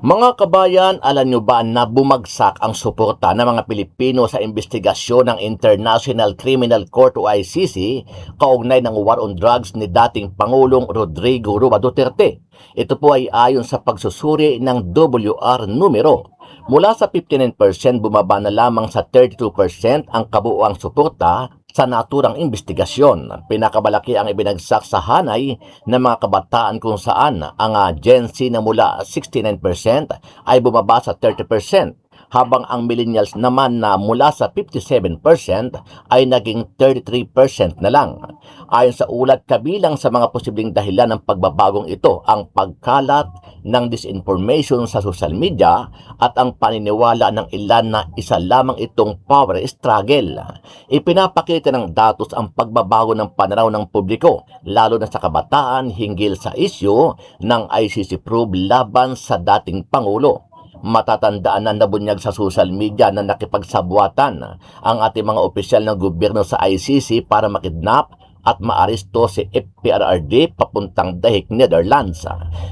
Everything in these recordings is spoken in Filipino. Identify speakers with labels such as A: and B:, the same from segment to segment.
A: Mga kabayan, alam nyo ba na bumagsak ang suporta ng mga Pilipino sa investigasyon ng International Criminal Court o ICC kaugnay ng war on drugs ni dating Pangulong Rodrigo Roa Duterte? Ito po ay ayon sa pagsusuri ng WR numero. Mula sa 59% bumaba na lamang sa 32% ang kabuuang suporta sa naturang investigasyon. Pinakamalaki ang ibinagsak sa hanay ng mga kabataan kung saan ang Gen Z na mula 69% ay bumaba sa 30%, habang ang millennials naman na mula sa 57% ay naging 33% na lang. Ayon sa ulat, kabilang sa mga posibleng dahilan ng pagbabagong ito ang pagkalat ng disinformation sa social media at ang paniniwala ng ilan na isa lamang itong power struggle. Ipinapakita ng datos ang pagbabago ng pananaw ng publiko, lalo na sa kabataan hinggil sa isyu ng ICC probe laban sa dating Pangulo. Matatandaan na nabunyag sa social media na nakipagsabwatan ang ating mga opisyal ng gobyerno sa ICC para makidnap at maaresto si FPRRD papuntang Dahig, Netherlands.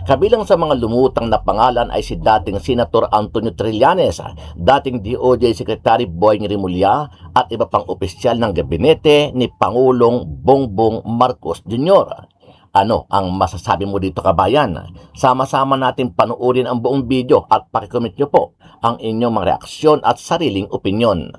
A: Kabilang sa mga lumutang na pangalan ay si dating Senator Antonio Trillanes, dating DOJ Secretary Boying Rimulya at iba pang opisyal ng gabinete ni Pangulong Bongbong Marcos Jr. Ano ang masasabi mo dito, kabayan? Sama-sama natin panuorin ang buong video at pakicomment nyo po ang inyong mga reaksyon at sariling opinyon.